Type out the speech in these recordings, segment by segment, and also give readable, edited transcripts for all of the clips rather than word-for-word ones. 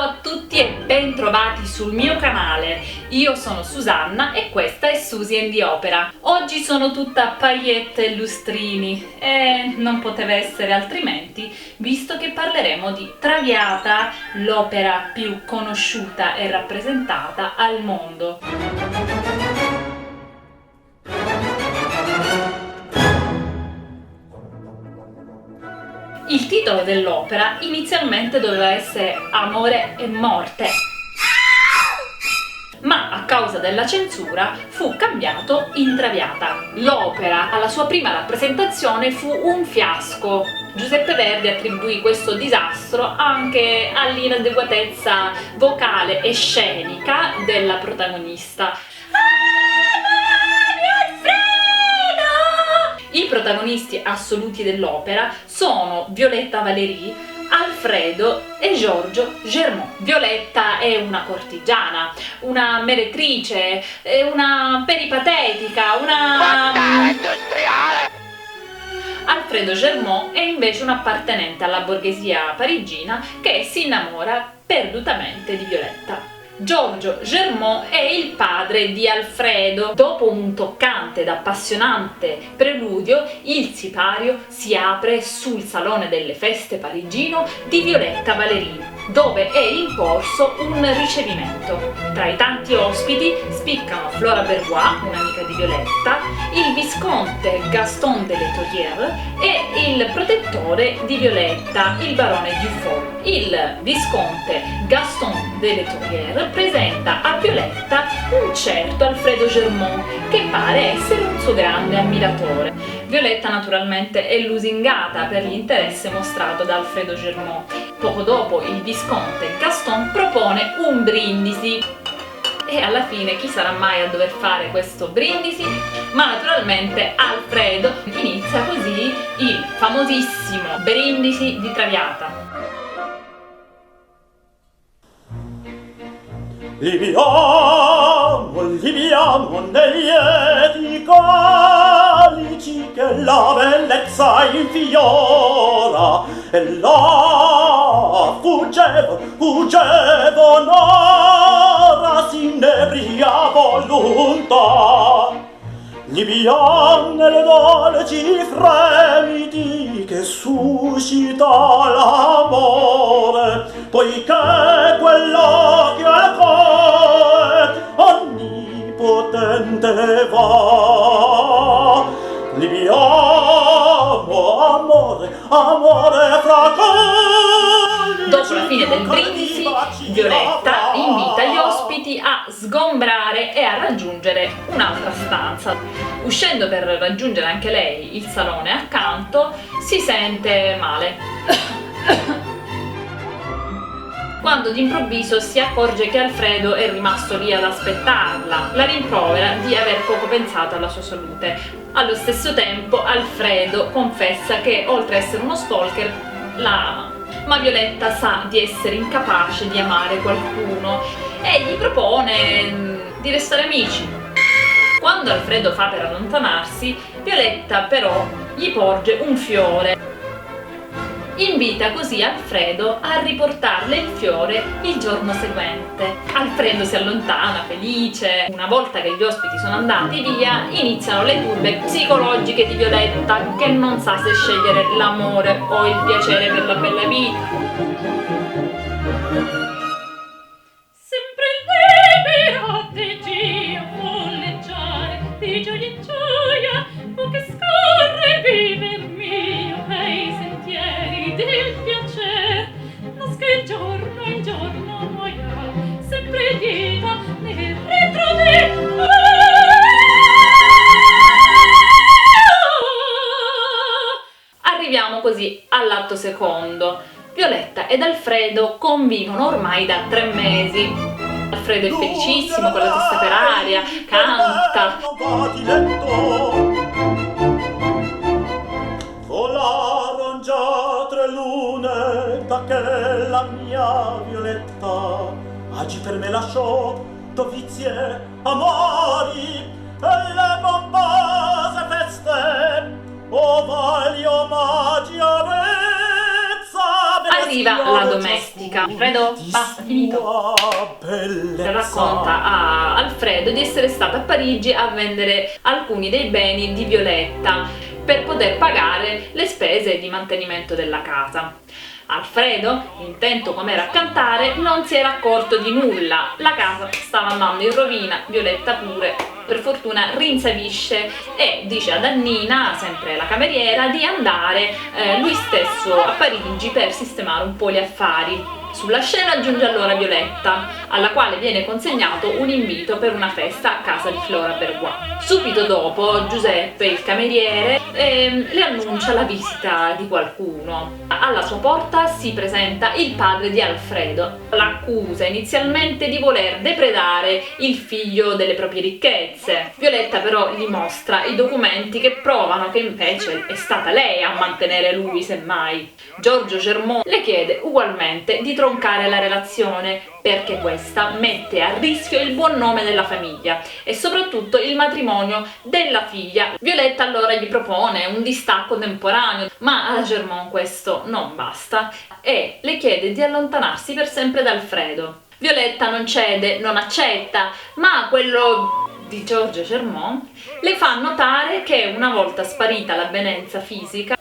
Ciao a tutti e ben trovati sul mio canale. Io sono Susanna e questa è Susi and the Opera. Oggi sono tutta paillette e lustrini e non poteva essere altrimenti, visto che parleremo di Traviata, l'opera più conosciuta e rappresentata al mondo. Il titolo dell'opera inizialmente doveva essere Amore e Morte, ma a causa della censura fu cambiato in Traviata. L'opera alla sua prima rappresentazione fu un fiasco. Giuseppe Verdi attribuì questo disastro anche all'inadeguatezza vocale e scenica della protagonista. I protagonisti assoluti dell'opera sono Violetta Valéry, Alfredo e Giorgio Germont. Violetta è una cortigiana, una meretrice, una peripatetica, Alfredo Germont è invece un appartenente alla borghesia parigina che si innamora perdutamente di Violetta. Giorgio Germont è il padre di Alfredo. Dopo un toccante ed appassionante preludio, il sipario si apre sul salone delle feste parigino di Violetta Valéry, dove è in corso un ricevimento. Tra i tanti ospiti spiccano Flora Bergois, un'amica di Violetta, il visconte Gaston de Letolier e il protettore di Violetta, il barone Dufault. Il visconte Gaston de Letolier presenta a Violetta un certo Alfredo Germont, che pare essere un suo grande ammiratore. Violetta naturalmente è lusingata per l'interesse mostrato da Alfredo Germont. Poco dopo il visconte Gaston propone un brindisi. E alla fine chi sarà mai a dover fare questo brindisi? Ma naturalmente Alfredo. Inizia così il famosissimo brindisi di Traviata. Liviamo negli lieti calici che la bellezza infiora, e là fuggevano ora s'inebria volontà. Liviam nelle dolci fremiti che suscita l'amore, poiché quello che al cuore onnipotente va. Liviamo amore fra calici. Dopo la fine del brindisi, Violetta invita gli ospiti a sgombrare e a raggiungere un'altra stanza. Uscendo per raggiungere anche lei il salone accanto, si sente male. Quando d'improvviso si accorge che Alfredo è rimasto lì ad aspettarla, la rimprovera di aver poco pensato alla sua salute. Allo stesso tempo Alfredo confessa che, oltre a essere uno stalker, ma Violetta sa di essere incapace di amare qualcuno e gli propone di restare amici. Quando Alfredo fa per allontanarsi, Violetta però gli porge un fiore. Invita così Alfredo a riportarle il fiore il giorno seguente. Alfredo si allontana felice. Una volta che gli ospiti sono andati via, iniziano le turbe psicologiche di Violetta, che non sa se scegliere l'amore o il piacere per la bella vita. Sempre libera di Dio folleggiare, di gioia in gioia, o che scorre viver mio, e i sentieri del piacer, nasce giorno in giorno noia, sempre lieta nel ritrover. Arriviamo così all'atto secondo. Violetta ed Alfredo convivono ormai da 3 mesi. Alfredo è felicissimo, con la testa per aria, canta. Volaron già 3 lune da che la mia Violetta oggi per me lasciò dovizie, amori e le pompose feste. Oh, voglio omaggi, avezza, arriva la domestica. Alfredo, basta, finito. Racconta a Alfredo di essere stata a Parigi a vendere alcuni dei beni di Violetta per poter pagare le spese di mantenimento della casa. Alfredo, intento com'era a cantare, non si era accorto di nulla. La casa stava andando in rovina, Violetta pure. Per fortuna rinsavisce e dice ad Annina, sempre la cameriera, di andare lui stesso a Parigi per sistemare un po' gli affari. Sulla scena giunge allora Violetta, alla quale viene consegnato un invito per una festa a casa di Flora Bergois. Subito dopo Giuseppe, il cameriere, le annuncia la visita di qualcuno. Alla sua porta si presenta il padre di Alfredo. L'accusa inizialmente di voler depredare il figlio delle proprie ricchezze. Violetta però gli mostra i documenti che provano che invece è stata lei a mantenere lui, semmai. Giorgio Germont le chiede ugualmente di troncare la relazione perché questa mette a rischio il buon nome della famiglia e soprattutto il matrimonio della figlia. Violetta allora gli propone un distacco temporaneo, ma a Germont questo non basta e le chiede di allontanarsi per sempre da Alfredo. Violetta non cede, non accetta, ma quello di Giorgio Germont le fa notare che una volta sparita l'avvenenza fisica,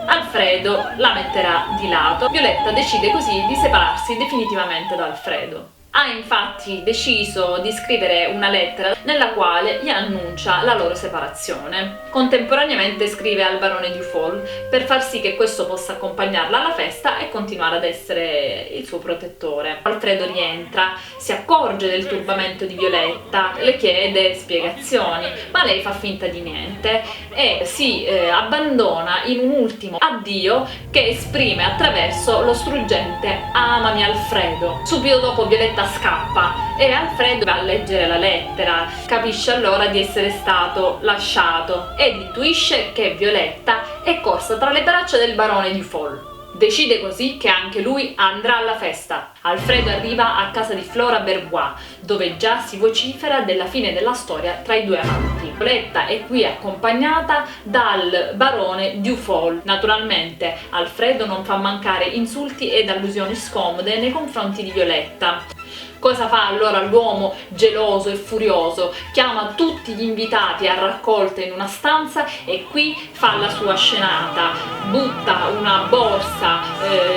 Alfredo la metterà di lato. Violetta decide così di separarsi definitivamente da Alfredo. Ha infatti deciso di scrivere una lettera nella quale gli annuncia la loro separazione. Contemporaneamente scrive al barone Dufour per far sì che questo possa accompagnarla alla festa e continuare ad essere il suo protettore. Alfredo rientra, si accorge del turbamento di Violetta, le chiede spiegazioni, ma lei fa finta di niente e si abbandona in un ultimo addio che esprime attraverso lo struggente "Amami Alfredo". Subito dopo Violetta scappa e Alfredo va a leggere la lettera, capisce allora di essere stato lasciato ed intuisce che Violetta è corsa tra le braccia del barone Dufour. Decide così che anche lui andrà alla festa. Alfredo arriva a casa di Flora Bergois, dove già si vocifera della fine della storia tra i due amanti. Violetta è qui accompagnata dal barone Dufour. Naturalmente Alfredo non fa mancare insulti ed allusioni scomode nei confronti di Violetta. Cosa fa allora l'uomo geloso e furioso? Chiama tutti gli invitati a raccolta in una stanza e qui fa la sua scenata. Butta una borsa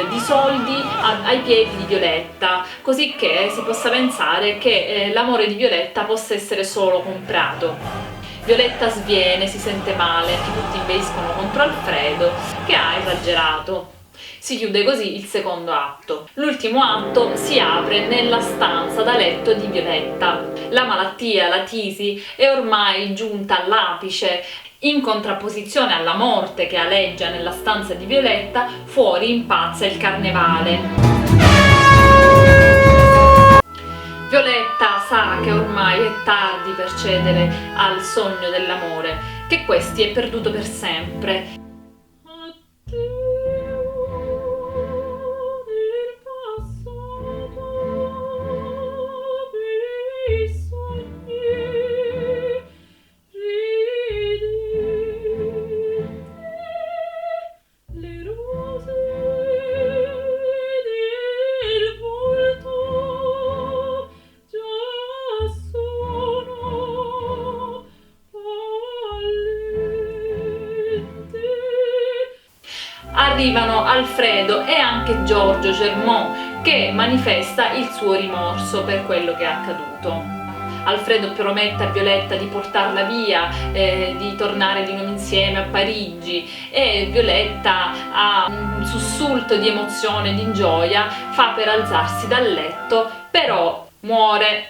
di soldi ai piedi di Violetta, così che si possa pensare che l'amore di Violetta possa essere solo comprato. Violetta sviene, si sente male, tutti inveiscono contro Alfredo che ha esagerato. Si chiude così il secondo atto. L'ultimo atto si apre nella stanza da letto di Violetta. La malattia, la tisi, è ormai giunta all'apice. In contrapposizione alla morte che aleggia nella stanza di Violetta, fuori impazza il carnevale. Violetta sa che ormai è tardi per cedere al sogno dell'amore, che questi è perduto per sempre. Arrivano Alfredo e anche Giorgio Germont che manifesta il suo rimorso per quello che è accaduto. Alfredo promette a Violetta di portarla via, di tornare di nuovo insieme a Parigi e Violetta, a un sussulto di emozione e di gioia, fa per alzarsi dal letto, però muore.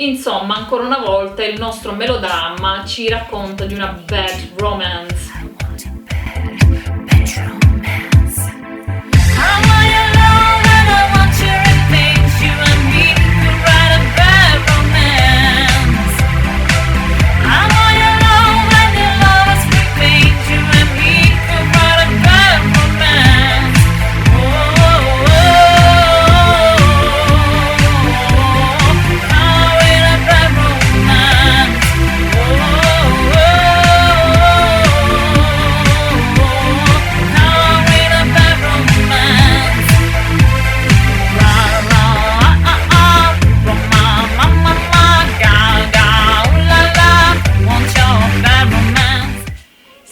Insomma, ancora una volta il nostro melodramma ci racconta di una bad romance.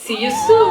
See you soon!